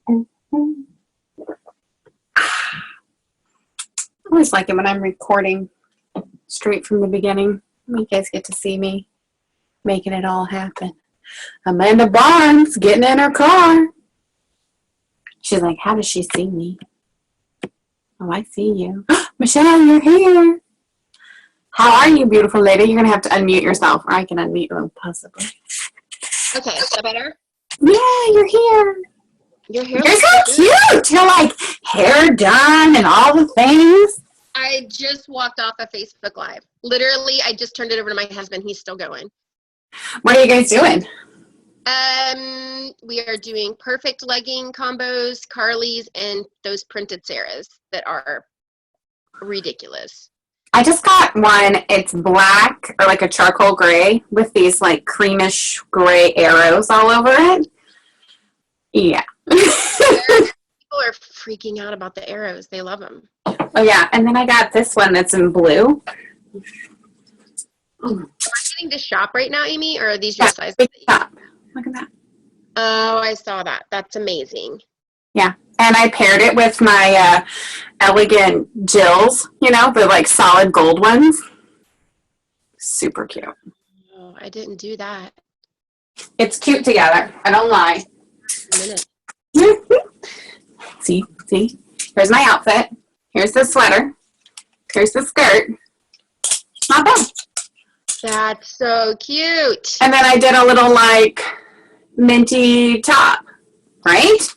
I always like it when I'm recording straight from the beginning. You guys get to see me making it all happen. Amanda Barnes getting in her car. She's like, how does she see me? Oh, I see you. Michelle, you're here. How are you, beautiful lady? You're going to have to unmute yourself, or I can unmute you possibly. Okay, is that better? Yeah, you're here. Your hair You're looks so cute. You're like hair done and all the things. I just walked off a Facebook Live. Literally, I just turned it over to my husband. He's still going. What are you guys doing? We are doing perfect legging combos, Carly's, and those printed Sarahs that are ridiculous. I just got one. It's black or like a charcoal gray with these like creamish gray arrows all over it. Yeah. People are freaking out about the arrows. They love them. Oh yeah, and then I got this one that's in blue. Am I getting to shop right now, Amy, or are these your sizes? Look at that. Oh, I saw that. That's amazing. Yeah, and I paired it with my elegant Jills, you know, the like solid gold ones. Super cute. Oh, I didn't do that. It's cute together. I don't lie. A minute. See? Here's my outfit. Here's the sweater. Here's the skirt. Not bad. That's so cute. And then I did a little like minty top, right?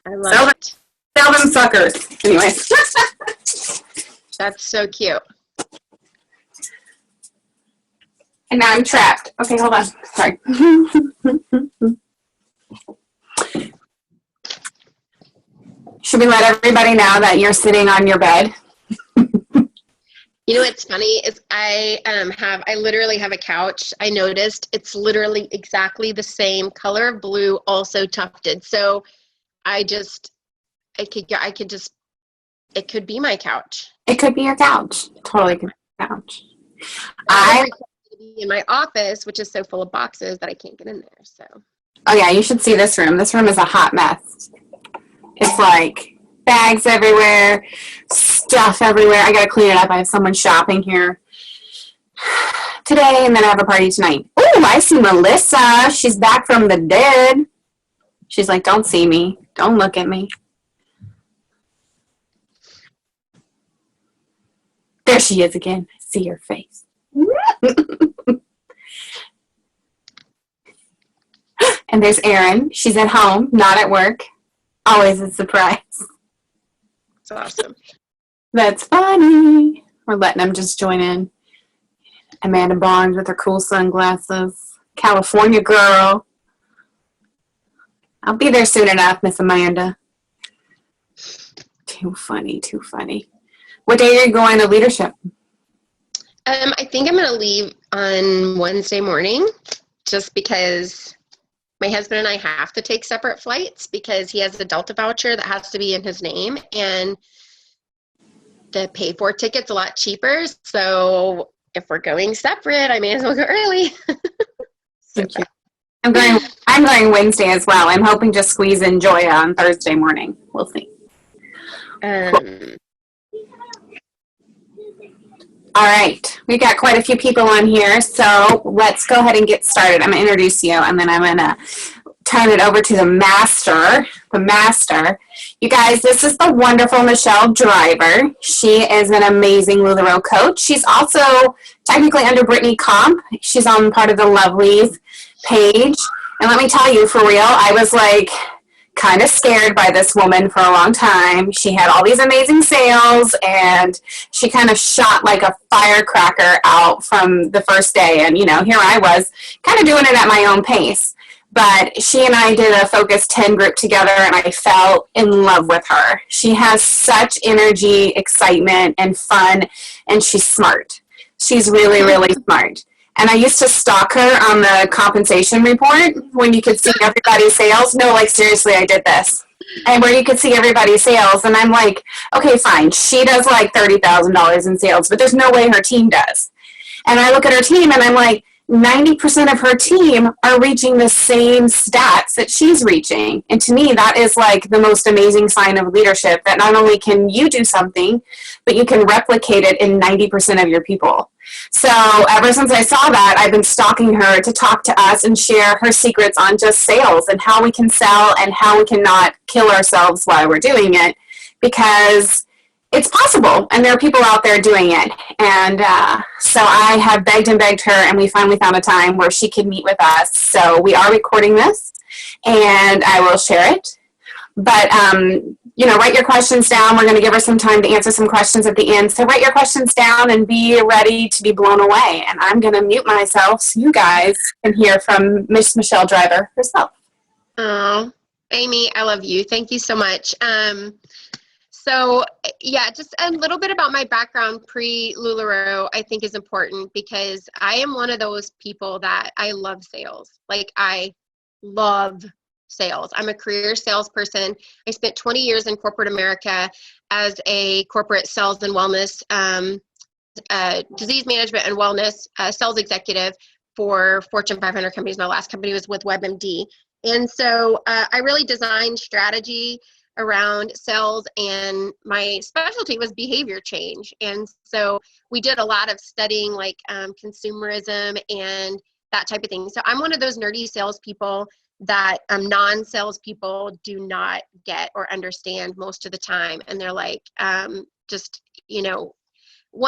I love it. Sell them suckers. Anyways. That's so cute. And now I'm trapped. Okay, hold on. Sorry. Should we let everybody know that you're sitting on your bed? You know what's funny is I literally have a couch. I noticed it's literally exactly the same color of blue, also tufted. So it could be my couch. It could be your couch. Totally could be your couch. I be in my office, which is so full of boxes that I can't get in there. So. Oh yeah, you should see this room. This room is a hot mess. It's like bags everywhere, stuff everywhere. I gotta clean it up. I have someone shopping here today, and then I have a party tonight. Oh, I see Melissa. She's back from the dead. She's like, don't see me. Don't look at me. There she is again. I see her face. And there's Erin. She's at home, not at work. Always a surprise. That's awesome. That's funny. We're letting them just join in. Amanda Barnes with her cool sunglasses. California girl. I'll be there soon enough, Miss Amanda. Too funny, too funny. What day are you going to leadership? I think I'm going to leave on Wednesday morning just because my husband and I have to take separate flights because he has a Delta voucher that has to be in his name, and the pay for ticket's a lot cheaper. So if we're going separate, I may as well go early. So I'm going Wednesday as well. I'm hoping to squeeze in Joya on Thursday morning. We'll see. All right, we got quite a few people on here, so let's go ahead and get started. I'm going to introduce you, and then I'm going to turn it over to the master. You guys, this is the wonderful Michelle Driver. She is an amazing LLR coach. She's also technically under Brittany Comp. She's on part of the Lovelies page. And let me tell you, for real, I was like kind of scared by this woman for a long time. She had all these amazing sales, and she kind of shot like a firecracker out from the first day. And, you know, here I was kind of doing it at my own pace. But she and I did a Focus 10 group together, and I fell in love with her. She has such energy, excitement, and fun, and she's smart. She's really, really smart. And I used to stalk her on the compensation report when you could see everybody's sales. No, like seriously, I did this. And where you could see everybody's sales. And I'm like, okay, fine. She does like $30,000 in sales, but there's no way her team does. And I look at her team and I'm like, 90% of her team are reaching the same stats that she's reaching. And to me, that is like the most amazing sign of leadership, that not only can you do something, but you can replicate it in 90% of your people. So ever since I saw that, I've been stalking her to talk to us and share her secrets on just sales and how we can sell and how we can not kill ourselves while we're doing it, because it's possible, and there are people out there doing it. And so I have begged and begged her, and we finally found a time where she could meet with us. So we are recording this, and I will share it. But, write your questions down. We're going to give her some time to answer some questions at the end. So write your questions down and be ready to be blown away. And I'm going to mute myself so you guys can hear from Miss Michelle Driver herself. Oh, Amy, I love you. Thank you so much. So yeah, just a little bit about my background pre-LuLaRoe I think is important, because I am one of those people that I love sales. Like, I love sales. I'm a career salesperson. I spent 20 years in corporate America as a corporate sales and wellness, disease management and wellness sales executive for Fortune 500 companies. My last company was with WebMD. And so I really designed strategy around sales, and my specialty was behavior change. And so we did a lot of studying, like consumerism and that type of thing. So I'm one of those nerdy salespeople that non-salespeople do not get or understand most of the time. And they're like, one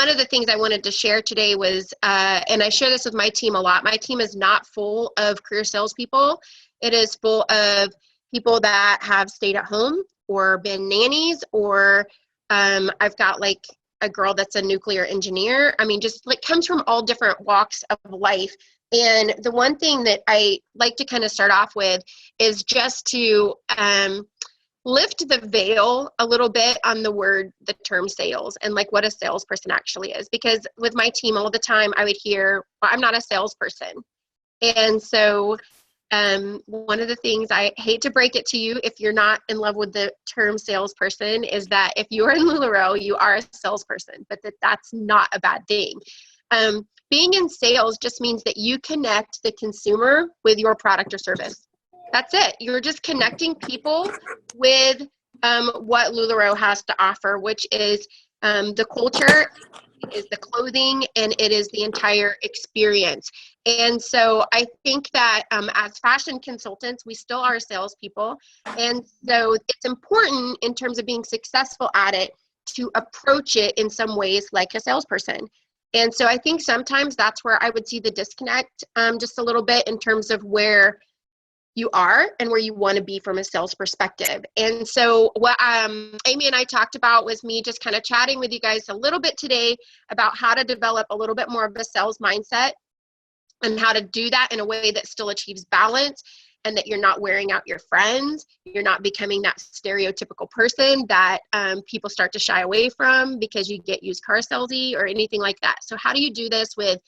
of the things I wanted to share today was, and I share this with my team a lot, my team is not full of career salespeople. It is full of people that have stayed at home or been nannies, or I've got like a girl that's a nuclear engineer. I mean, just like comes from all different walks of life. And the one thing that I like to kind of start off with is just to lift the veil a little bit on the term sales, and like what a salesperson actually is. Because with my team all the time, I would hear, well, I'm not a salesperson. And so one of the things, I hate to break it to you if you're not in love with the term salesperson, is that if you are in LuLaRoe, you are a salesperson, but that's not a bad thing. Being in sales just means that you connect the consumer with your product or service. That's it. You're just connecting people with what LuLaRoe has to offer, which is the culture, is the clothing, and it is the entire experience. And so I think that as fashion consultants, we still are salespeople. And so it's important in terms of being successful at it to approach it in some ways like a salesperson. And so I think sometimes that's where I would see the disconnect just a little bit in terms of where you are and where you want to be from a sales perspective. And so what Amy and I talked about was me just kind of chatting with you guys a little bit today about how to develop a little bit more of a sales mindset, and how to do that in a way that still achieves balance, and that you're not wearing out your friends. You're not becoming that stereotypical person that people start to shy away from because you get used car salesy or anything like that. So how do you do this with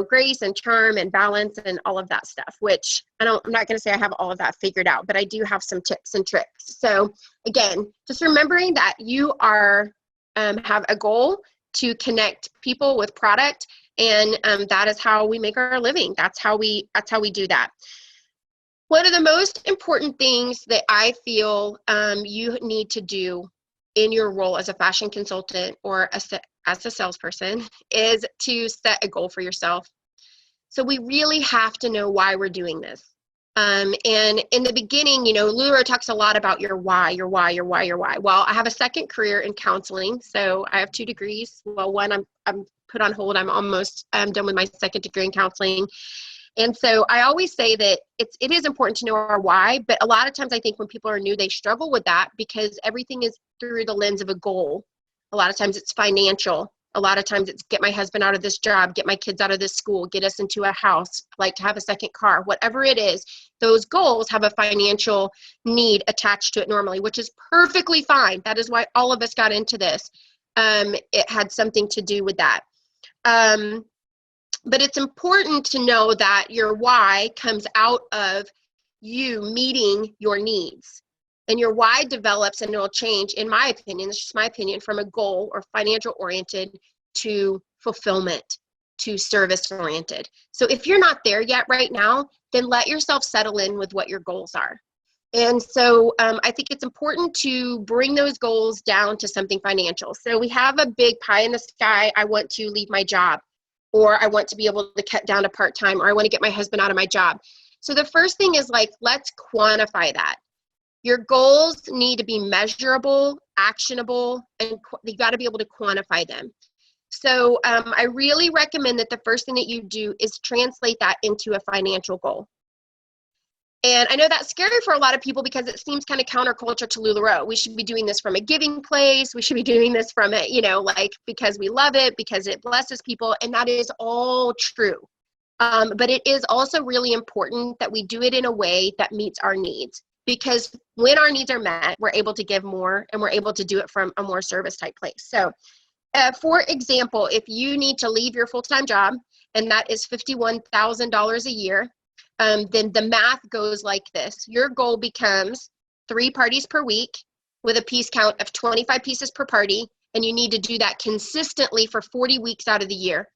grace and charm and balance and all of that stuff, which I'm not going to say I have all of that figured out, but I do have some tips and tricks. So again, just remembering that you are, have a goal to connect people with product, and that is how we make our living. That's how we do that. One of the most important things that I feel you need to do in your role as a fashion consultant or as a salesperson is to set a goal for yourself. So we really have to know why we're doing this. And in the beginning, LuLaRoe talks a lot about your why. Well, I have a second career in counseling, so I have 2 degrees. Well, one I'm put on hold. I'm almost done with my second degree in counseling. And so I always say that it is important to know our why, but a lot of times I think when people are new, they struggle with that because everything is through the lens of a goal. A lot of times it's financial. A lot of times it's get my husband out of this job, get my kids out of this school, get us into a house, like have a second car, whatever it is. Those goals have a financial need attached to it normally, which is perfectly fine. That is why all of us got into this. It had something to do with that. But it's important to know that your why comes out of you meeting your needs. And your why develops and it will change, in my opinion, it's just my opinion, from a goal or financial oriented to fulfillment. to service oriented. So if you're not there yet right now, then let yourself settle in with what your goals are. And so I think it's important to bring those goals down to something financial. So we have a big pie in the sky. I want to leave my job, or I want to be able to cut down to part-time, or I want to get my husband out of my job. So the first thing is like, let's quantify that. Your goals need to be measurable, actionable, and you got to be able to quantify them. So I really recommend that the first thing that you do is translate that into a financial goal. And I know that's scary for a lot of people because it seems kind of counterculture to LuLaRoe. We should be doing this from a giving place. We should be doing this from it, like because we love it, because it blesses people. And that is all true. But it is also really important that we do it in a way that meets our needs. Because when our needs are met, we're able to give more, and we're able to do it from a more service type place. So for example, if you need to leave your full-time job, and that is $51,000 a year, then the math goes like this. Your goal becomes 3 parties per week with a piece count of 25 pieces per party, and you need to do that consistently for 40 weeks out of the year.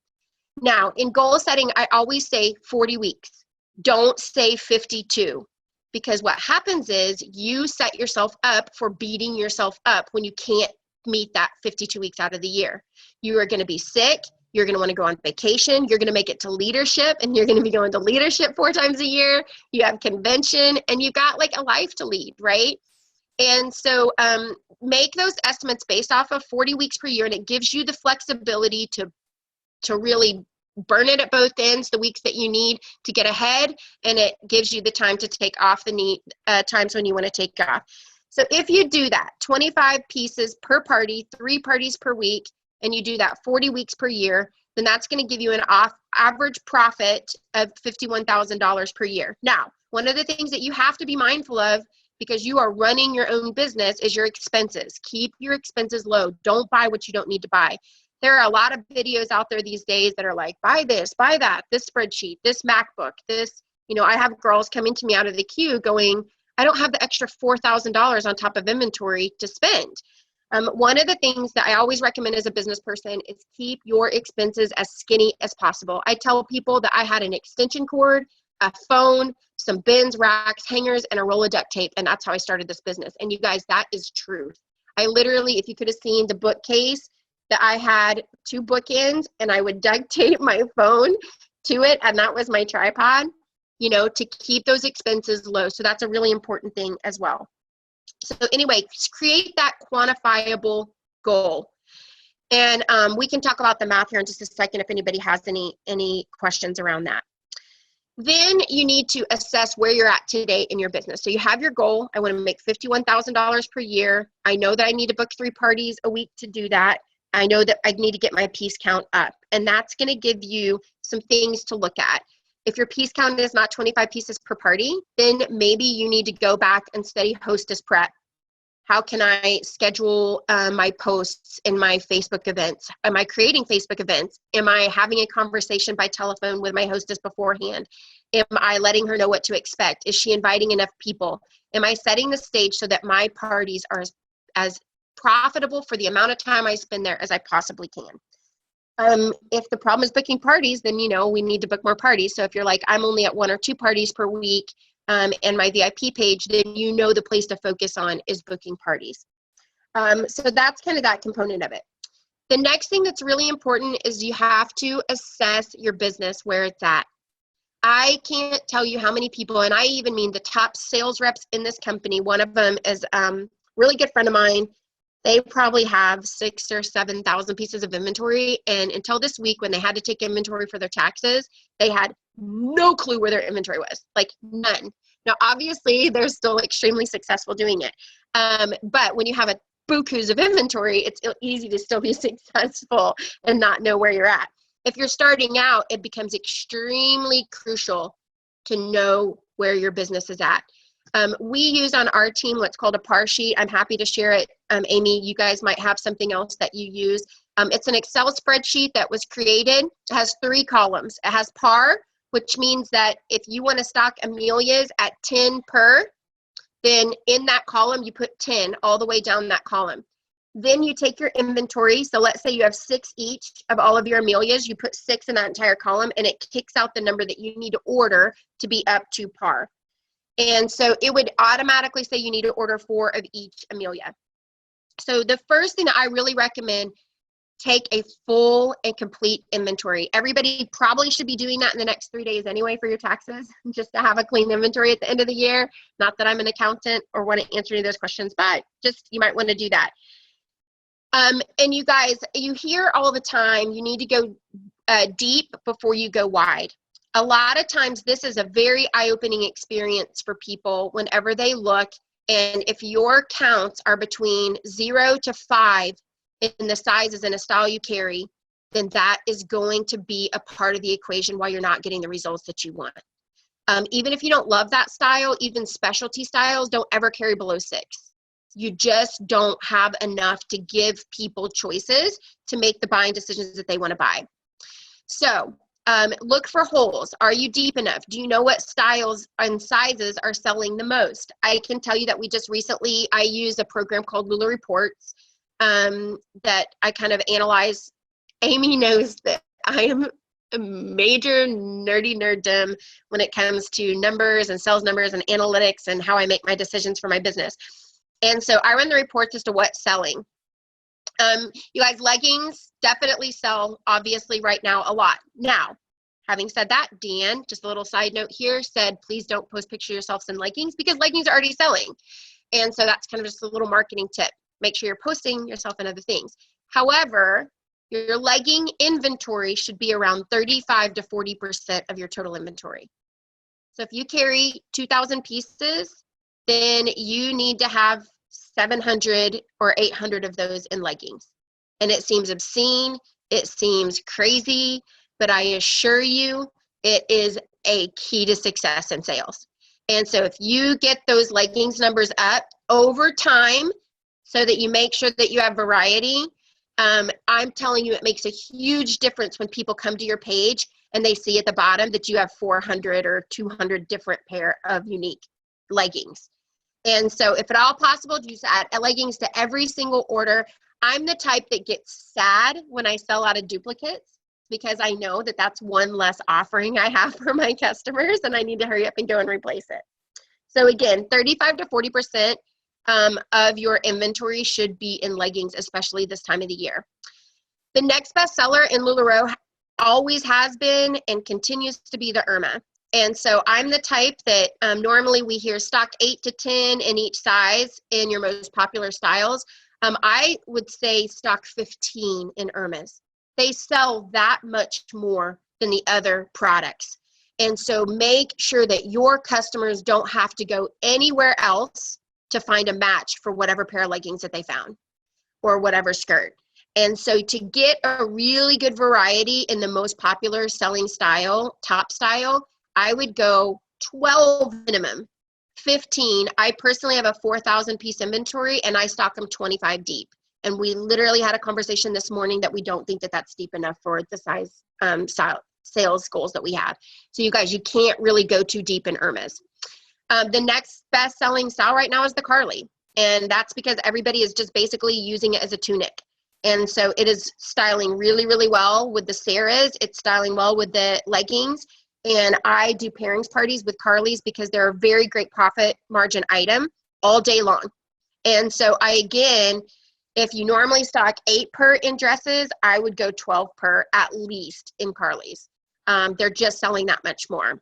Now, in goal setting, I always say 40 weeks. Don't say 52, because what happens is you set yourself up for beating yourself up when you can't meet that 52 weeks out of the year. You are going to be sick. You're going to want to go on vacation. You're going to make it to leadership, and you're going to be going to leadership 4 times a year. You have convention, and you've got like a life to lead, right? And so make those estimates based off of 40 weeks per year, and it gives you the flexibility to really burn it at both ends, the weeks that you need to get ahead, and it gives you the time to take off the times when you want to take off. So if you do that, 25 pieces per party, 3 parties per week, and you do that 40 weeks per year, then that's going to give you an average profit of $51,000 per year. Now, one of the things that you have to be mindful of, because you are running your own business, is your expenses. Keep your expenses low. Don't buy what you don't need to buy. There are a lot of videos out there these days that are like, buy this, buy that, this spreadsheet, this MacBook, this, I have girls coming to me out of the queue going, I don't have the extra $4,000 on top of inventory to spend. One of the things that I always recommend as a business person is keep your expenses as skinny as possible. I tell people that I had an extension cord, a phone, some bins, racks, hangers, and a roll of duct tape, and that's how I started this business. And you guys, that is truth. I literally, if you could have seen the bookcase, that I had 2 bookends, and I would duct tape my phone to it, and that was my tripod, to keep those expenses low. So that's a really important thing as well. So anyway, create that quantifiable goal. And we can talk about the math here in just a second if anybody has any questions around that. Then you need to assess where you're at today in your business. So you have your goal. I want to make $51,000 per year. I know that I need to book 3 parties a week to do that. I know that I need to get my piece count up. And that's going to give you some things to look at. If your piece count is not 25 pieces per party, then maybe you need to go back and study hostess prep. How can I schedule my posts in my Facebook events? Am I creating Facebook events? Am I having a conversation by telephone with my hostess beforehand? Am I letting her know what to expect? Is she inviting enough people? Am I setting the stage so that my parties are as profitable for the amount of time I spend there as I possibly can? If the problem is booking parties, then, we need to book more parties. So if you're like, I'm only at 1 or 2 parties per week, and my VIP page, then the place to focus on is booking parties. So that's kind of that component of it. The next thing that's really important is you have to assess your business where it's at. I can't tell you how many people, and I even mean the top sales reps in this company. One of them is a really good friend of mine. They probably have 6,000 or 7,000 pieces of inventory. And until this week, when they had to take inventory for their taxes, they had no clue where their inventory was, like none. Now, obviously, they're still extremely successful doing it. But when you have a bukus of inventory, it's easy to still be successful and not know where you're at. If you're starting out, it becomes extremely crucial to know where your business is at. We use on our team what's called a PAR sheet. I'm happy to share it. Amy, you guys might have something else that you use. It's an Excel spreadsheet that was created. It has 3 columns. It has PAR, which means that if you want to stock Amelia's at 10 per, then in that column you put 10 all the way down that column. Then you take your inventory. So let's say you have 6 each of all of your Amelias. You put 6 in that entire column, and it kicks out the number that you need to order to be up to par. And so it would automatically say you need to order 4 of each Amelia. So the first thing that I really recommend, take a full and complete inventory. Everybody probably should be doing that in the next 3 days anyway for your taxes, just to have a clean inventory at the end of the year. Not that I'm an accountant or want to answer any of those questions, but just you might want to do that. And you guys, you hear all the time, you need to go deep before you go wide. A lot of times this is a very eye-opening experience for people whenever they look, and if your counts are between 0 to 5 in the sizes and a style you carry, then that is going to be a part of the equation why you're not getting the results that you want. Even if you don't love that style, even specialty styles don't ever carry below 6. You just don't have enough to give people choices to make the buying decisions that they want to buy. So look for holes. Are you deep enough? Do you know what styles and sizes are selling the most? I can tell you that we just recently, I use a program called Lula Reports that I kind of analyze. Amy knows that I am a major nerddom when it comes to numbers and sales numbers and analytics and how I make my decisions for my business. And so I run the reports as to what's selling. You guys, leggings definitely sell, obviously, right now a lot. Now, having said that, Dan, just a little side note here, said, please don't post pictures of yourselves in leggings because leggings are already selling. And so that's kind of just a little marketing tip. Make sure you're posting yourself in other things. However, your legging inventory should be around 35 to 40% of your total inventory. So if you carry 2,000 pieces, then you need to have 700 or 800 of those in leggings. And it seems obscene, it seems crazy, but I assure you it is a key to success in sales. And so if you get those leggings numbers up over time so that you make sure that you have variety, I'm telling you it makes a huge difference when people come to your page and they see at the bottom that you have 400 or 200 different pair of unique leggings. And so if at all possible, just add leggings to every single order. I'm the type that gets sad when I sell out of duplicates because I know that that's one less offering I have for my customers and I need to hurry up and go and replace it. So again, 35 to 40% of your inventory should be in leggings, especially this time of the year. The next best seller in LuLaRoe always has been and continues to be the Irma. And so I'm the type that normally we hear stock 8 to 10 in each size in your most popular styles. I would say stock 15 in Irmas. They sell that much more than the other products. And so make sure that your customers don't have to go anywhere else to find a match for whatever pair of leggings that they found or whatever skirt. And so to get a really good variety in the most popular selling style, top style, I would go 12 minimum, 15. I personally have a 4,000 piece inventory and I stock them 25 deep. And we literally had a conversation this morning that we don't think that that's deep enough for the size sales goals that we have. So you guys, you can't really go too deep in Irmas. The next best selling style right now is the Carly. And that's because everybody is just basically using it as a tunic. And so it is styling really, really well with the Sarahs. It's styling well with the leggings. And I do pairings parties with Carly's because they're a very great profit margin item all day long. And so again, if you normally stock 8 per in dresses, I would go 12 per at least in Carly's. They're just selling that much more.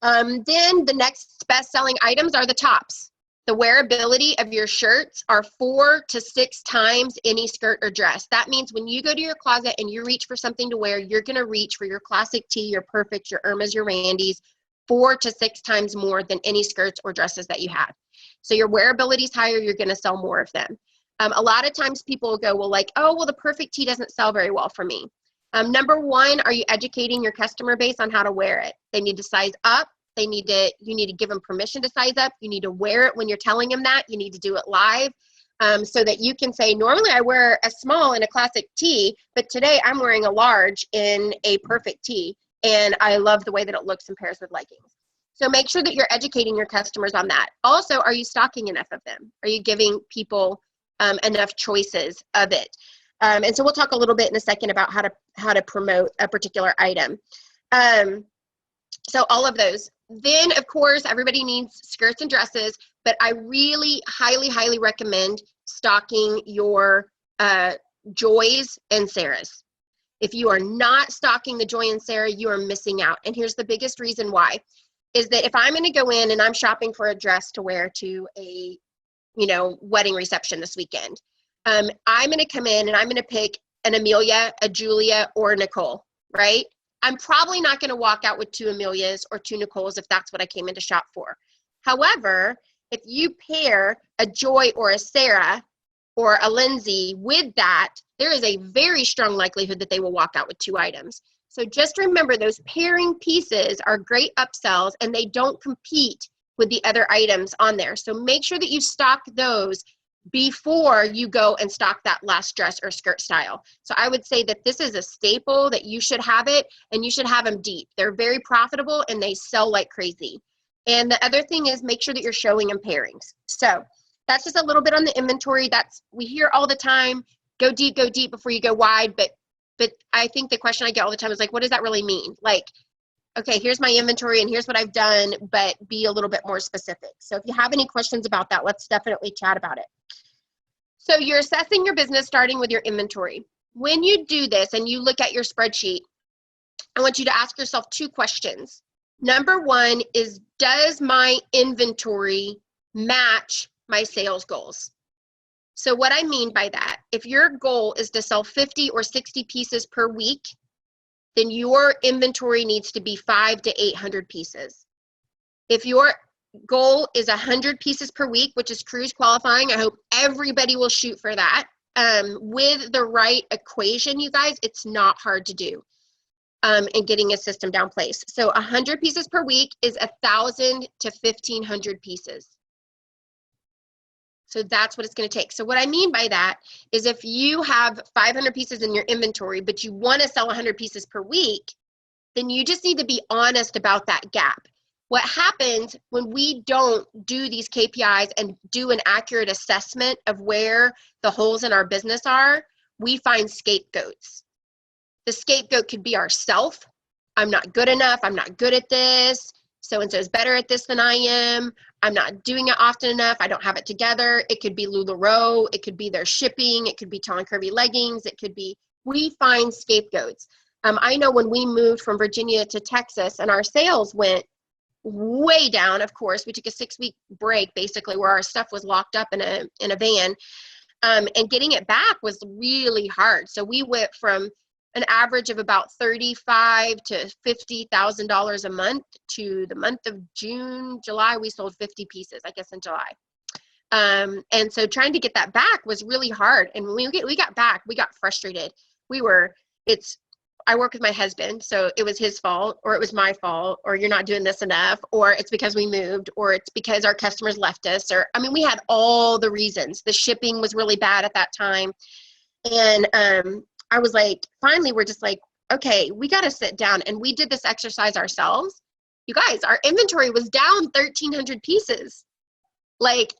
Then the next best selling items are the tops. The wearability of your shirts are 4 to 6 times any skirt or dress. That means when you go to your closet and you reach for something to wear, you're going to reach for your classic tee, your perfect, your Irmas, your Randys, 4 to 6 times more than any skirts or dresses that you have. So your wearability is higher, you're going to sell more of them. A lot of times people will go, well, like, oh, well, the perfect tee doesn't sell very well for me. Number one, are you educating your customer base on how to wear it? They need to size up. You need to give them permission to size up. You need to wear it when you're telling them that. You need to do it live so that you can say, normally I wear a small in a classic tee, but today I'm wearing a large in a perfect tee. And I love the way that it looks and pairs with leggings. So make sure that you're educating your customers on that. Also, are you stocking enough of them? Are you giving people enough choices of it. And so we'll talk a little bit in a second about how to promote a particular item. So all of those. Then, of course, everybody needs skirts and dresses, but I really highly recommend stocking your Joys and Sarahs. If you are not stocking the Joy and Sarah, you are missing out. And here's the biggest reason why, is that if I'm going to go in and I'm shopping for a dress to wear to a, wedding reception this weekend, I'm going to come in and I'm going to pick an Amelia, a Julia, or a Nicole, right? I'm probably not going to walk out with 2 Amelias or 2 Nicoles if that's what I came in to shop for. However, if you pair a Joy or a Sarah or a Lindsay with that, there is a very strong likelihood that they will walk out with 2 items. So just remember, those pairing pieces are great upsells and they don't compete with the other items on there. So make sure that you stock those before you go and stock that last dress or skirt style. So I would say that this is a staple, that you should have it, and you should have them deep. They're very profitable and they sell like crazy. And the other thing is, make sure that you're showing them pairings. So that's just a little bit on the inventory. We hear all the time, go deep before you go wide. But I think the question I get all the time is like, what does that really mean? Like, okay, here's my inventory and here's what I've done, but be a little bit more specific. So if you have any questions about that, let's definitely chat about it. So you're assessing your business starting with your inventory. When you do this and you look at your spreadsheet, I want you to ask yourself 2 questions. Number 1 is, does my inventory match my sales goals? So what I mean by that, if your goal is to sell 50 or 60 pieces per week, then your inventory needs to be 500 to 800 pieces. If your goal is 100 pieces per week, which is cruise qualifying, I hope everybody will shoot for that. With the right equation, you guys, it's not hard to do in getting a system down place. So 100 pieces per week is 1,000 to 1,500 pieces. So that's what it's going to take. So what I mean by that is, if you have 500 pieces in your inventory, but you want to sell 100 pieces per week, then you just need to be honest about that gap. What happens when we don't do these KPIs and do an accurate assessment of where the holes in our business are, we find scapegoats. The scapegoat could be ourself. I'm not good enough. I'm not good at this. So-and-so is better at this than I am. I'm not doing it often enough. I don't have it together. It could be LuLaRoe. It could be their shipping. It could be tall and curvy leggings. It could be, we find scapegoats. I know when we moved from Virginia to Texas and our sales went way down, of course, we took a 6-week break basically where our stuff was locked up in a van, and getting it back was really hard. So we went from an average of about $35,000 to $50,000 a month to the month of July, we sold 50 pieces, I guess in July. And so trying to get that back was really hard. And when we got back, we got frustrated. I work with my husband, so it was his fault, or it was my fault, or you're not doing this enough, or it's because we moved, or it's because our customers left us, we had all the reasons. The shipping was really bad at that time. And I was like, finally, we're just like, okay, we got to sit down. And we did this exercise ourselves. You guys, our inventory was down 1,300 pieces. Like,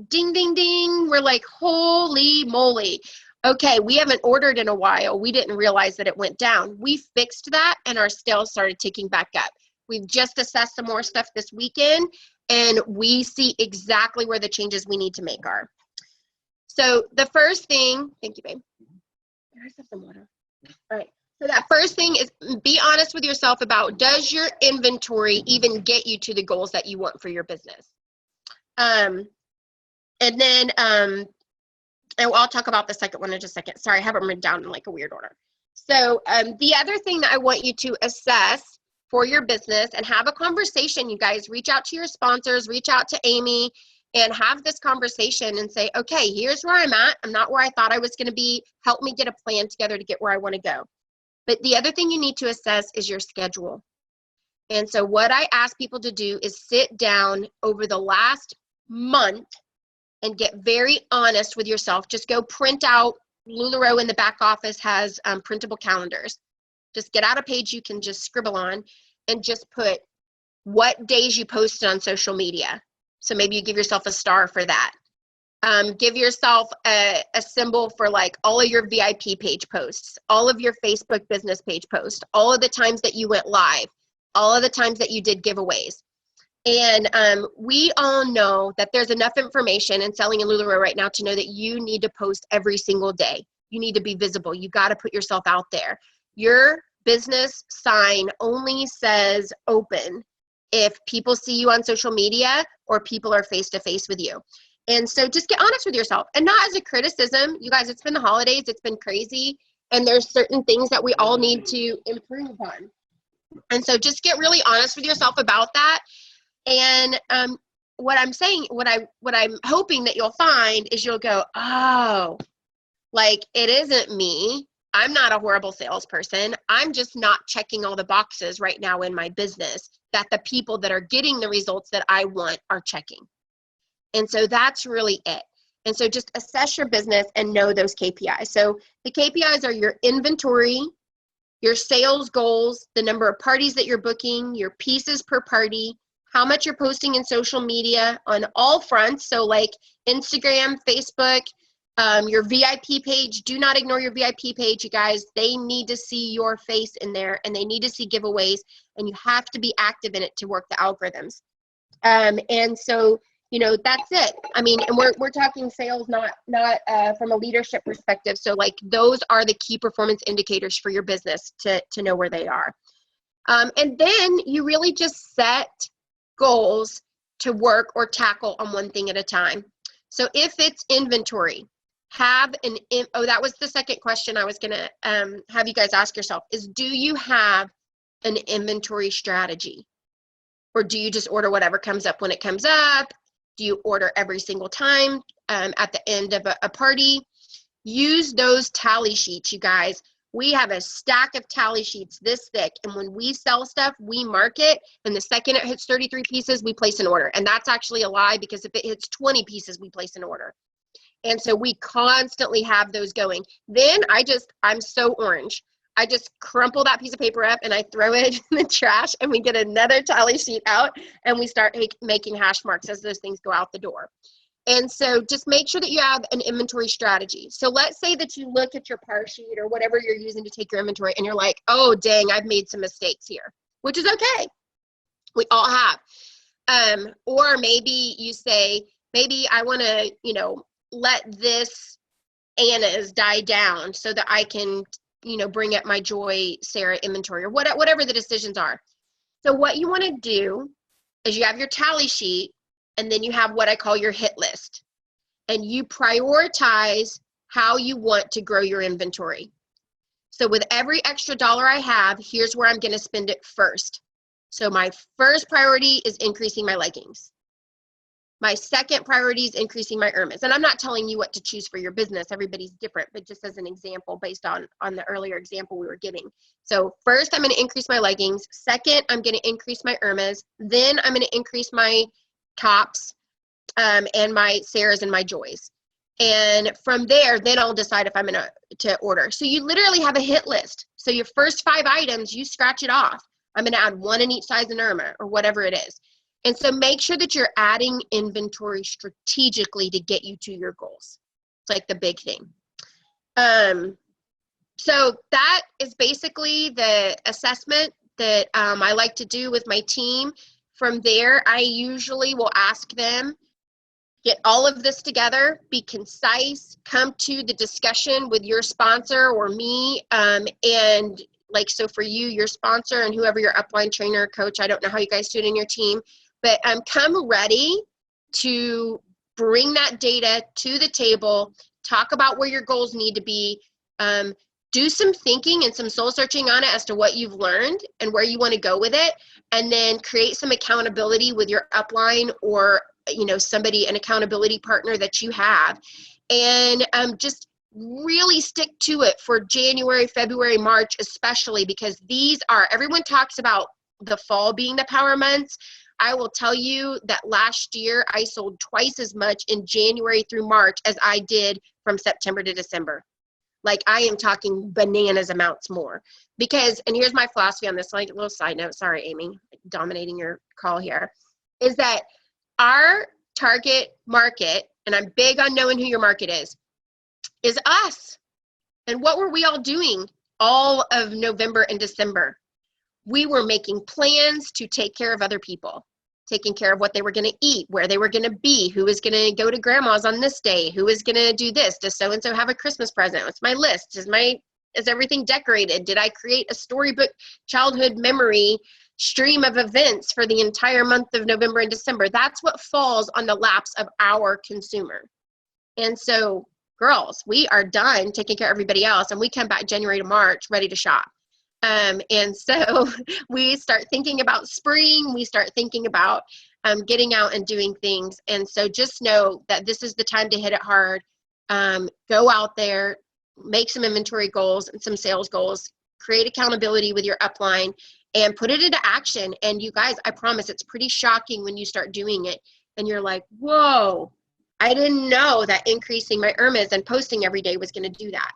ding, ding, ding. We're like, holy moly. Okay, we haven't ordered in a while. We didn't realize that it went down. We fixed that and our sales started ticking back up. We've just assessed some more stuff this weekend and we see exactly where the changes we need to make are. So the first thing, thank you, babe. I just have some water. All right. So that first thing is, be honest with yourself about, does your inventory even get you to the goals that you want for your business? And then, and I'll talk about the second one in just a second. Sorry, I have them written down in like a weird order. So the other thing that I want you to assess for your business and have a conversation, you guys, reach out to your sponsors, reach out to Amy, and have this conversation and say, okay, here's where I'm at. I'm not where I thought I was going to be. Help me get a plan together to get where I want to go. But the other thing you need to assess is your schedule. And so what I ask people to do is sit down over the last month and get very honest with yourself. Just go print out. LuLaRoe in the back office has printable calendars. Just get out a page you can just scribble on and just put what days you posted on social media. So maybe you give yourself a star for that. Give yourself a symbol for like all of your VIP page posts, all of your Facebook business page posts, all of the times that you went live, all of the times that you did giveaways. And we all know that there's enough information in selling in LuLaRoe right now to know that you need to post every single day. You need to be visible. You got to put yourself out there. Your business sign only says open if people see you on social media or people are face-to-face with you. And so just get honest with yourself, and not as a criticism. You guys, it's been the holidays, it's been crazy, and there's certain things that we all need to improve on. And so just get really honest with yourself about that. And what I'm saying, what I'm hoping that you'll find is you'll go, oh, like it isn't me. I'm not a horrible salesperson. I'm just not checking all the boxes right now in my business that the people that are getting the results that I want are checking. And so that's really it. And so just assess your business and know those KPIs. So the KPIs are your inventory, your sales goals, the number of parties that you're booking, your pieces per party, how much you're posting in social media on all fronts. So like Instagram, Facebook, your VIP page. Do not ignore your VIP page, you guys. They need to see your face in there, and they need to see giveaways, and you have to be active in it to work the algorithms. And so, you know, that's it. I mean, and we're talking sales, not from a leadership perspective. So like those are the key performance indicators for your business to know where they are. And then you really just set goals to work or tackle on one thing at a time. So if it's inventory, that was the second question I was gonna have you guys ask yourself is, do you have an inventory strategy? Or do you just order whatever comes up when it comes up? Do you order every single time at the end of a party? Use those tally sheets, you guys. We have a stack of tally sheets this thick, and when we sell stuff, we mark it, and the second it hits 33 pieces, we place an order. And that's actually a lie, because if it hits 20 pieces, we place an order. And so we constantly have those going. Then I'm so orange. I just crumple that piece of paper up and I throw it in the trash, and we get another tally sheet out and we start making hash marks as those things go out the door. And so just make sure that you have an inventory strategy. So let's say that you look at your par sheet or whatever you're using to take your inventory and you're like, oh, dang, I've made some mistakes here, which is okay. We all have. Or maybe you say, maybe I want to, let this Anna's die down so that I can, bring up my Joy Sarah inventory, or whatever the decisions are. So what you want to do is you have your tally sheet, and then you have what I call your hit list. And you prioritize how you want to grow your inventory. So with every extra dollar I have, here's where I'm going to spend it first. So my first priority is increasing my leggings. My second priority is increasing my Irmas. And I'm not telling you what to choose for your business. Everybody's different, but just as an example based on the earlier example we were giving. So first, I'm going to increase my leggings. Second, I'm going to increase my Irmas. Then I'm going to increase my tops and my Sarahs and my Joys. And from there, then I'll decide if I'm going to order. So you literally have a hit list. So your first 5 items, you scratch it off. I'm going to add 1 in each size and Irma, or whatever it is. And so make sure that you're adding inventory strategically to get you to your goals. It's like the big thing. So that is basically the assessment that I like to do with my team. From there, I usually will ask them, get all of this together, be concise, come to the discussion with your sponsor or me. And like, so for you, your sponsor and whoever your upline trainer, coach, I don't know how you guys do it in your team, but come ready to bring that data to the table, talk about where your goals need to be, do some thinking and some soul searching on it as to what you've learned and where you want to go with it, and then create some accountability with your upline or somebody, an accountability partner that you have, and just really stick to it for January, February, March, especially, because everyone talks about the fall being the power months. I will tell you that last year I sold twice as much in January through March as I did from September to December. Like, I am talking bananas amounts more, because, and here's my philosophy on this, like a little side note, sorry, Amy, dominating your call here, is that our target market and I'm big on knowing who your market is us. And what were we all doing all of November and December? We were making plans to take care of other people, taking care of what they were going to eat, where they were going to be, who was going to go to grandma's on this day, who was going to do this, does so-and-so have a Christmas present, what's my list, is everything decorated, did I create a storybook childhood memory stream of events for the entire month of November and December. That's what falls on the laps of our consumer. And so, girls, we are done taking care of everybody else, and we come back January to March ready to shop. And so we start thinking about spring, we start thinking about getting out and doing things. And so just know that this is the time to hit it hard. Go out there, make some inventory goals and some sales goals, create accountability with your upline, and put it into action. And you guys, I promise it's pretty shocking when you start doing it and you're like, whoa, I didn't know that increasing my ERMAs and posting every day was going to do that.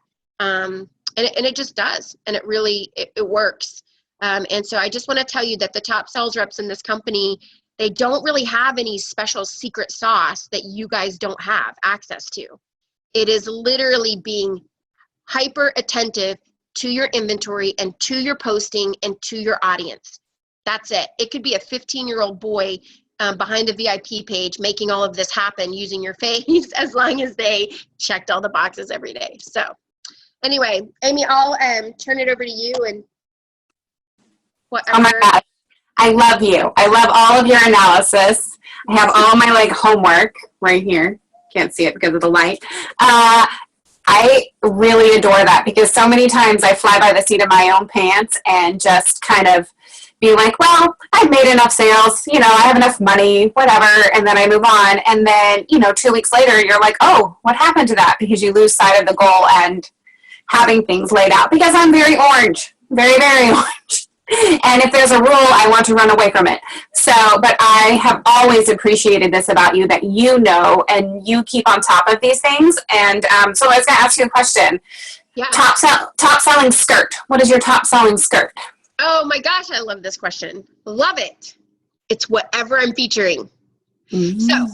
And it just does. And it really, it works. And so I just want to tell you that the top sales reps in this company, they don't really have any special secret sauce that you guys don't have access to. It is literally being hyper attentive to your inventory and to your posting and to your audience. That's it. It could be a 15-year-old boy behind a VIP page making all of this happen using your face as long as they checked all the boxes every day. So anyway, Amy, I'll turn it over to you and whatever. Oh my God. I love you. I love all of your analysis. I have all my homework right here. Can't see it because of the light. I really adore that because so many times I fly by the seat of my own pants and just kind of be like, well, I've made enough sales, I have enough money, whatever, and then I move on. And then, 2 weeks later, you're like, oh, what happened to that? Because you lose sight of the goal and having things laid out because I'm very orange, very, very orange. And if there's a rule, I want to run away from it. So, but I have always appreciated this about you, that and you keep on top of these things. And so I was going to ask you a question. Yeah. Top selling skirt. What is your top selling skirt? Oh my gosh, I love this question. Love it. It's whatever I'm featuring. Mm-hmm. So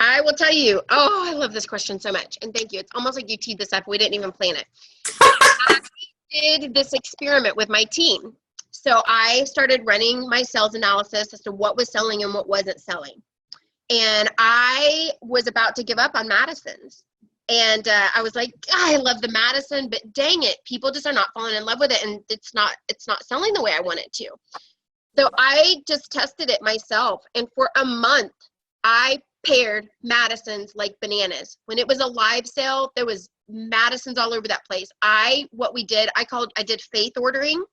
I will tell you, I love this question so much. And thank you. It's almost like you teed this up. We didn't even plan it. I did this experiment with my team. So I started running my sales analysis as to what was selling and what wasn't selling. And I was about to give up on Madison's. And I was like, I love the Madison, but dang it, people just are not falling in love with it. And it's not selling the way I want it to. So I just tested it myself. And for a month, I paired Madison's like bananas. When it was a live sale, there was Madison's all over that place. I did faith ordering,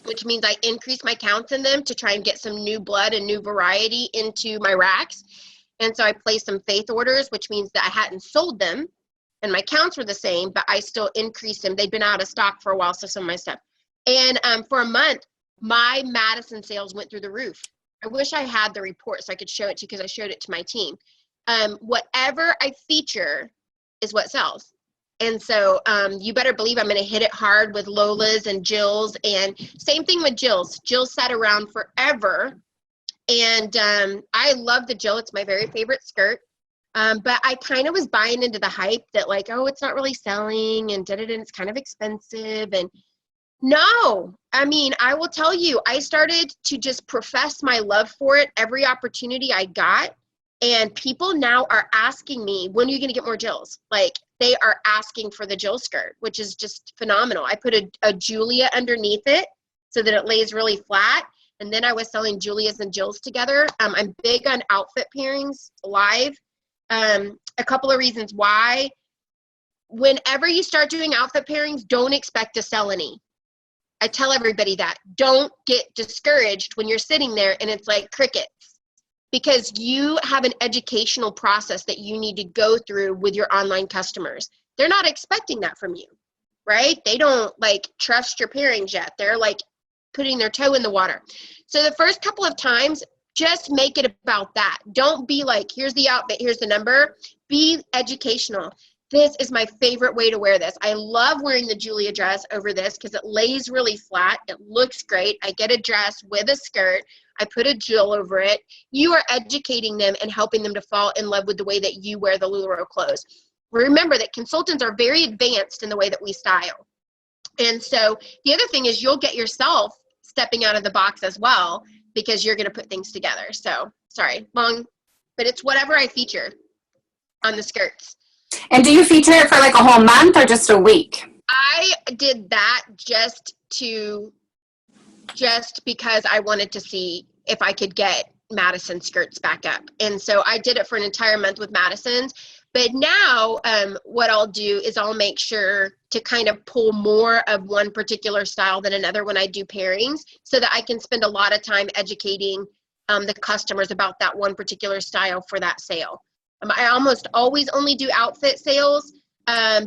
which means I increased my counts in them to try and get some new blood and new variety into my racks. And so I placed some faith orders, which means that I hadn't sold them and my counts were the same, but I still increased them. They'd been out of stock for a while, so some of my stuff. And for a month, my Madison sales went through the roof. I wish I had the report so I could show it to you because I showed it to my team. Whatever I feature is what sells. And so you better believe I'm going to hit it hard with Lola's and Jill's. And same thing with Jill's. Jill sat around forever. And I love the Jill. It's my very favorite skirt. But I kind of was buying into the hype that it's not really selling and it's kind of expensive. And no, I will tell you, I started to just profess my love for it every opportunity I got. And people now are asking me, when are you going to get more Jills? They are asking for the Jill skirt, which is just phenomenal. I put a Julia underneath it so that it lays really flat. And then I was selling Julias and Jills together. I'm big on outfit pairings live. A couple of reasons why. Whenever you start doing outfit pairings, don't expect to sell any. I tell everybody that. Don't get discouraged when you're sitting there and it's like crickets. Because you have an educational process that you need to go through with your online customers. They're not expecting that from you, right? They don't trust your pairings yet. They're putting their toe in the water. So the first couple of times, just make it about that. Don't be here's the outfit, here's the number. Be educational. this is my favorite way to wear this. I love wearing the Julia dress over this because it lays really flat. It looks great. I get a dress with a skirt. I put a jewel over it. You are educating them and helping them to fall in love with the way that you wear the LuLaRoe clothes. Remember that consultants are very advanced in the way that we style. And so the other thing is you'll get yourself stepping out of the box as well because you're going to put things together. So sorry, long, but it's whatever I feature on the skirts. And do you feature it for like a whole month or just a week? I did that just because I wanted to see if I could get Madison skirts back up. And so I did it for an entire month with Madison's. But now what I'll do is I'll make sure to kind of pull more of one particular style than another when I do pairings so that I can spend a lot of time educating the customers about that one particular style for that sale. I almost always only do outfit sales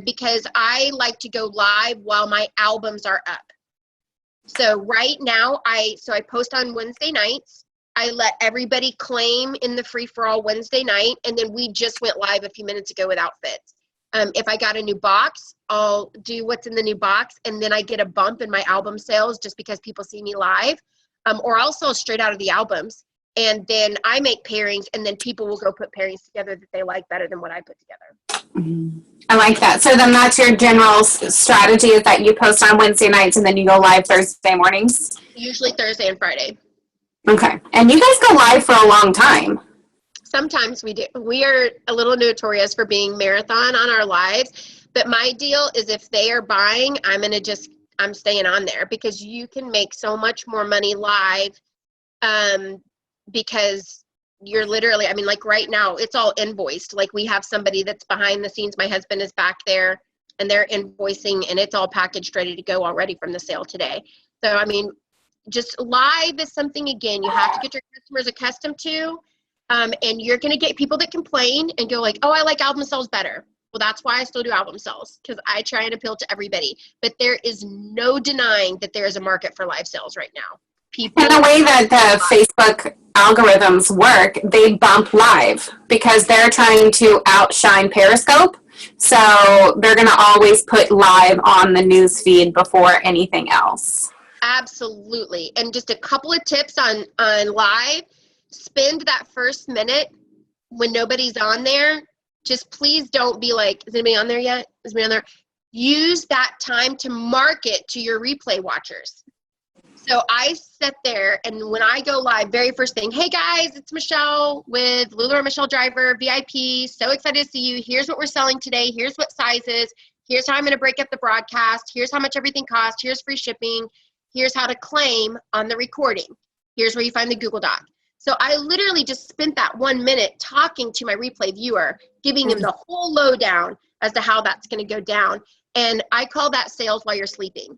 because I like to go live while my albums are up. So right now, I post on Wednesday nights. I let everybody claim in the free-for-all Wednesday night, and then we just went live a few minutes ago with outfits. If I got a new box, I'll do what's in the new box, and then I get a bump in my album sales just because people see me live, or I'll sell straight out of the albums. And then I make pairings, and then people will go put pairings together that they like better than what I put together. Mm-hmm. I like that. So then that's your general strategy is that you post on Wednesday nights and then you go live Thursday mornings? Usually Thursday and Friday. Okay. And you guys go live for a long time. Sometimes we do. We are a little notorious for being marathon on our lives, but my deal is if they are buying, I'm staying on there because you can make so much more money live because you're literally, I mean, like right now, it's all invoiced. Like we have somebody that's behind the scenes. My husband is back there and they're invoicing and it's all packaged, ready to go already from the sale today. So, I mean, just live is something, again, you have to get your customers accustomed to. And you're going to get people that complain and go like, oh, I like album sales better. Well, that's why I still do album sales because I try and appeal to everybody. But there is no denying that there is a market for live sales right now. People, and the way that the Facebook algorithms work, they bump live because they're trying to outshine Periscope. So they're going to always put live on the news feed before anything else. Absolutely. And just a couple of tips on live. Spend that first minute when nobody's on there. Just please don't be like, is anybody on there yet? Is anybody on there? Use that time to market to your replay watchers. So I sit there and when I go live, very first thing, hey guys, it's Michelle with LuLaRoe Michelle Driver, VIP. So excited to see you. Here's what we're selling today. Here's what sizes. Here's how I'm going to break up the broadcast. Here's how much everything costs. Here's free shipping. Here's how to claim on the recording. Here's where you find the Google Doc. So I literally just spent that 1 minute talking to my replay viewer, giving him the whole lowdown as to how that's going to go down. And I call that sales while you're sleeping.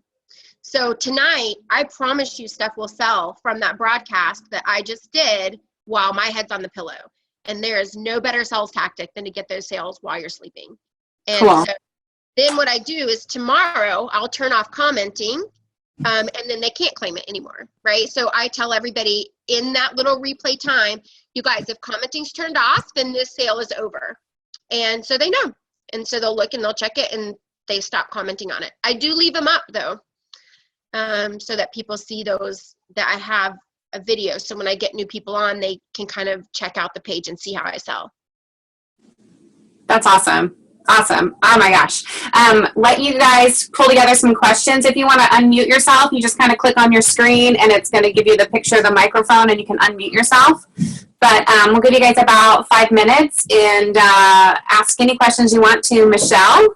So tonight, I promise you stuff will sell from that broadcast that I just did while my head's on the pillow. And there is no better sales tactic than to get those sales while you're sleeping. And cool. So then what I do is tomorrow, I'll turn off commenting. And then they can't claim it anymore, right? So I tell everybody in that little replay time, you guys, if commenting's turned off, then this sale is over. And so they know. And so they'll look and they'll check it and they stop commenting on it. I do leave them up though, so that people see those, that I have a video. So when I get new people on, they can kind of check out the page and see how I sell. That's awesome. Awesome. Oh my gosh. Let you guys pull together some questions. If you want to unmute yourself, you just kind of click on your screen and it's going to give you the picture of the microphone and you can unmute yourself. But we'll give you guys about 5 minutes and ask any questions you want to Michelle.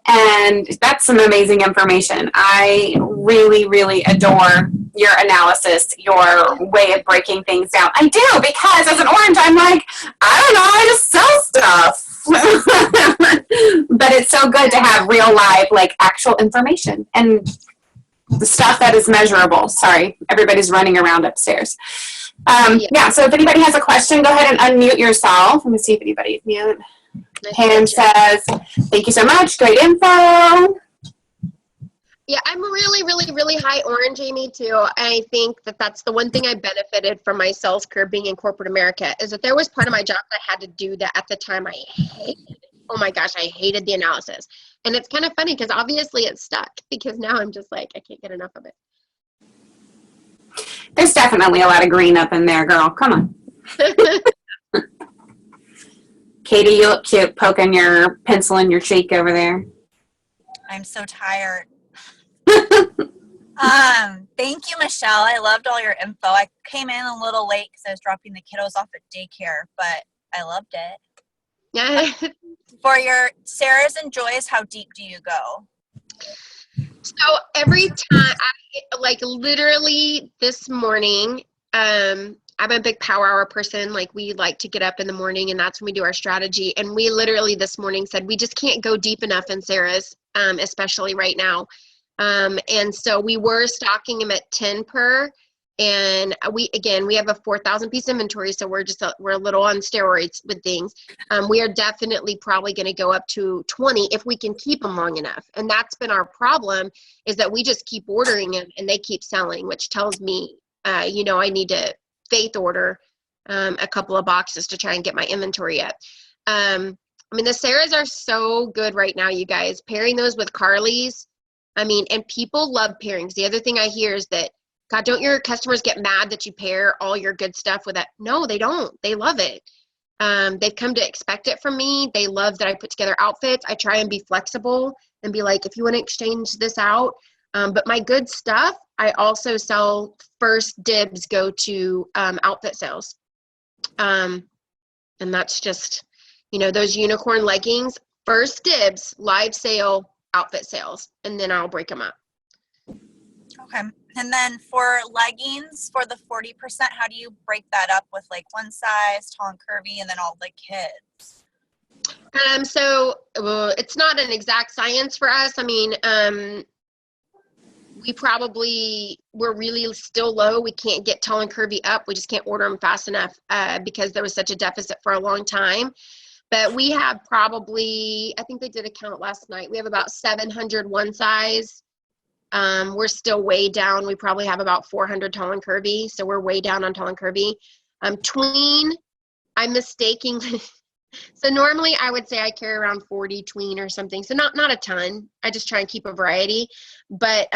And that's some amazing information. I really, really adore your analysis, your way of breaking things down. I do, because as an orange, I'm like, I don't know, I just sell stuff. But it's so good to have real live, like actual information and the stuff that is measurable. Sorry, everybody's running around upstairs. Yeah, so if anybody has a question, go ahead and unmute yourself. Let me see if anybody's mute. Pam says, thank you so much. Great info. Yeah, I'm really, really, really high orange, Amy, too. I think that that's the one thing I benefited from my sales career being in corporate America is that there was part of my job that I had to do that at the time I hated. oh my gosh, I hated the analysis. And it's kind of funny because obviously it's stuck, because now I'm just like, I can't get enough of it. There's definitely a lot of green up in there, girl. Come on. Katie, you look cute poking your pencil in your cheek over there. I'm so tired. Thank you, Michelle. I loved all your info. I came in a little late because I was dropping the kiddos off at daycare, but I loved it. Yeah. For your Sarah's and Joy's, how deep do you go? So every time, like literally this morning, I'm a big power hour person. Like we like to get up in the morning, and that's when we do our strategy. And we literally this morning said we just can't go deep enough in Sarah's, especially right now. And so we were stocking them at 10 per. And we have a 4,000 piece inventory, so we're a little on steroids with things. We are definitely probably going to go up to 20 if we can keep them long enough. And that's been our problem, is that we just keep ordering them and they keep selling, which tells me, I need to faith order a couple of boxes to try and get my inventory up. The Sarahs are so good right now, you guys. Pairing those with Carly's, and people love pairings. The other thing I hear is that, God, don't your customers get mad that you pair all your good stuff with that? No, they don't. They love it. They've come to expect it from me. They love that I put together outfits. I try and be flexible and be like, if you want to exchange this out. But my good stuff, I also sell first dibs go to outfit sales. And that's just, those unicorn leggings, first dibs, live sale, outfit sales, and then I'll break them up. Okay. And then for leggings, for the 40%, how do you break that up with like one size, tall and curvy, and then all the kids? So it's not an exact science for us. We're really still low. We can't get tall and curvy up. We just can't order them fast enough because there was such a deficit for a long time. But we have probably, I think they did a count last night. We have about 700 one size. We're still way down. We probably have about 400 tall and curvy. So we're way down on tall and curvy. Tween, I'm mistaking. So normally I would say I carry around 40 tween or something. So not a ton. I just try and keep a variety. But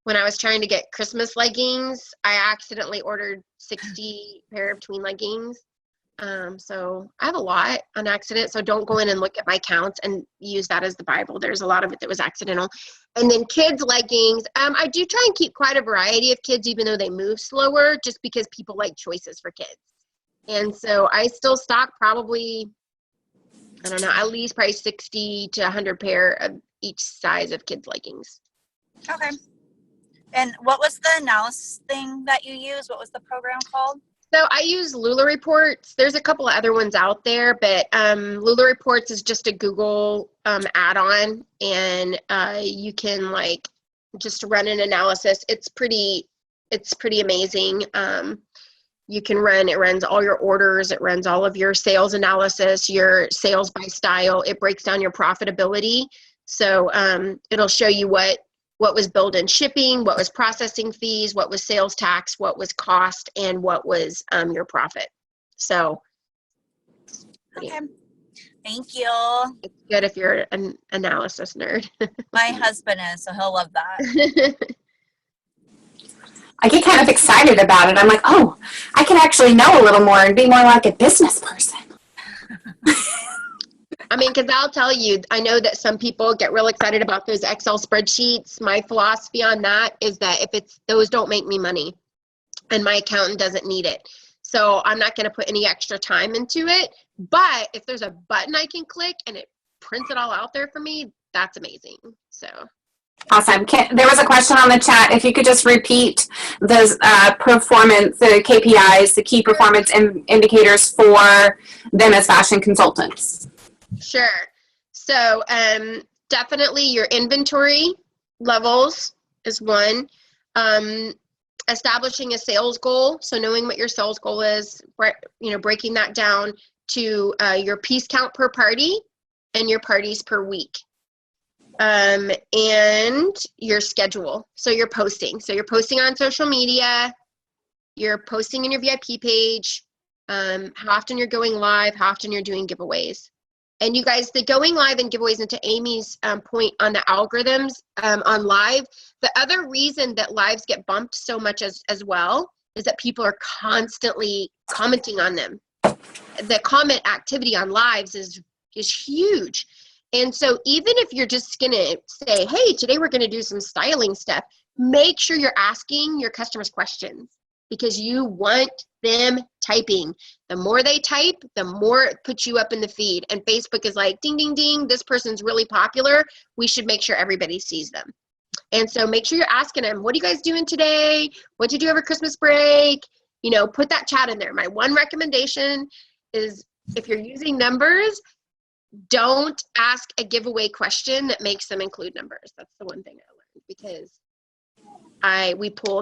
when I was trying to get Christmas leggings, I accidentally ordered 60 pair of tween leggings. So I have a lot on accident. So don't go in and look at my counts and use that as the Bible. There's a lot of it that was accidental. And then kids leggings, I do try and keep quite a variety of kids, even though they move slower, just because people like choices for kids. And so I still stock probably, I don't know, at least probably 60 to 100 pair of each size of kids leggings. Okay. And what was the analysis thing that you used? What was the program called? So I use Lula Reports. There's a couple of other ones out there, but Lula Reports is just a Google add-on, and you can just run an analysis. It's pretty amazing. It runs all your orders. It runs all of your sales analysis, your sales by style. It breaks down your profitability. So it'll show you what was billed in shipping, what was processing fees, what was sales tax, what was cost, and what was your profit. So, okay. Thank you. It's good if you're an analysis nerd. My husband is, so he'll love that. I get kind of excited about it. I'm like, oh, I can actually know a little more and be more like a business person. Because I'll tell you, I know that some people get real excited about those Excel spreadsheets. My philosophy on that is that those don't make me money, and my accountant doesn't need it. So I'm not going to put any extra time into it. But if there's a button I can click and it prints it all out there for me, that's amazing. So. Awesome. There was a question on the chat. If you could just repeat those performance, the KPIs, the key performance indicators for them as fashion consultants. Sure. So definitely your inventory levels is one. Establishing a sales goal. So knowing what your sales goal is, breaking that down to your piece count per party and your parties per week. And your schedule. So you're posting. So you're posting on social media. You're posting in your VIP page. How often you're going live. How often you're doing giveaways. And you guys, the going live and giveaways, into Amy's point on the algorithms on live, the other reason that lives get bumped so much as well is that people are constantly commenting on them. The comment activity on lives is huge. And so even if you're just going to say, hey, today we're going to do some styling stuff, make sure you're asking your customers questions, because you want them typing. The more they type, the more it puts you up in the feed. And Facebook is like, ding, ding, ding, this person's really popular. We should make sure everybody sees them. And so make sure you're asking them, what are you guys doing today? What did you do over Christmas break? You know, put that chat in there. My one recommendation is, if you're using numbers, don't ask a giveaway question that makes them include numbers. That's the one thing I learned, because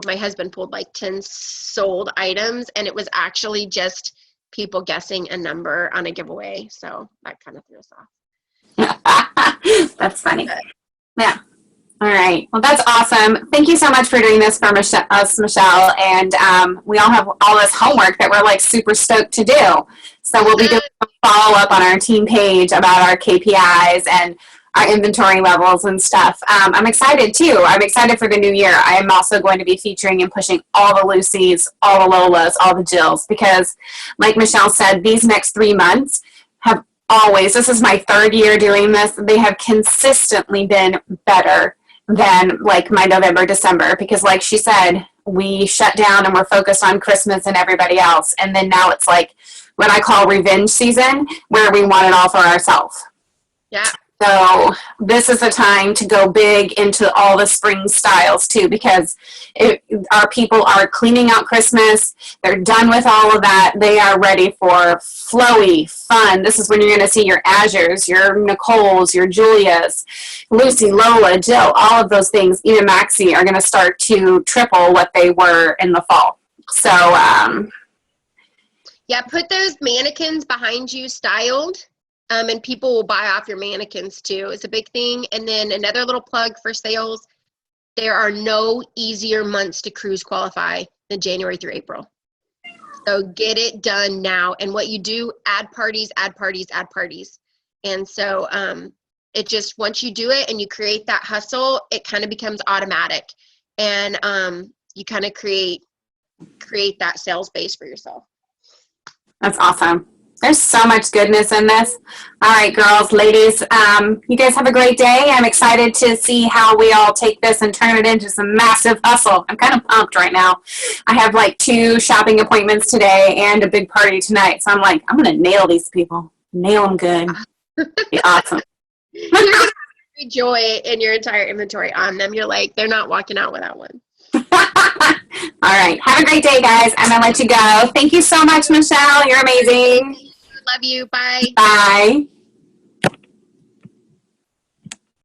my husband pulled like 10 sold items, and it was actually just people guessing a number on a giveaway. So that kind of threw us off. That's funny. Yeah. All right. Well, that's awesome. Thank you so much for doing this for us, Michelle. And we all have all this homework that we're like super stoked to do. So we'll be doing a follow-up on our team page about our KPIs and our inventory levels and stuff. I'm excited too. I'm excited for the new year. I am also going to be featuring and pushing all the Lucys, all the Lolas, all the Jills, because like Michelle said, these next 3 months have always, this is my 3rd year doing this, they have consistently been better than like my November, December, because like she said, we shut down and we're focused on Christmas and everybody else. And then now it's like what I call revenge season, where we want it all for ourselves. Yeah. So this is the time to go big into all the spring styles too, because our people are cleaning out Christmas. They're done with all of that. They are ready for flowy, fun. This is when you're going to see your Azures, your Nicoles, your Julias, Lucy, Lola, Jill, all of those things, even Maxie, are going to start to triple what they were in the fall. So, yeah, put those mannequins behind you styled. And people will buy off your mannequins too. It's a big thing. And then another little plug for sales, there are no easier months to cruise qualify than January through April. So get it done now. And what you do, add parties, add parties, add parties. And so it just, once you do it and you create that hustle, it kind of becomes automatic. And you kind of create that sales base for yourself. that's awesome. There's so much goodness in this. All right, girls, ladies, you guys have a great day. I'm excited to see how we all take this and turn it into some massive hustle. I'm kind of pumped right now. I have like 2 shopping appointments today and a big party tonight. So I'm like, I'm going to nail these people. Nail them good. Be awesome. You're going to have joy in your entire inventory on them. You're like, they're not walking out without one. All right. Have a great day, guys. I'm going to let you go. Thank you so much, Michelle. You're amazing. Love you. Bye. Bye.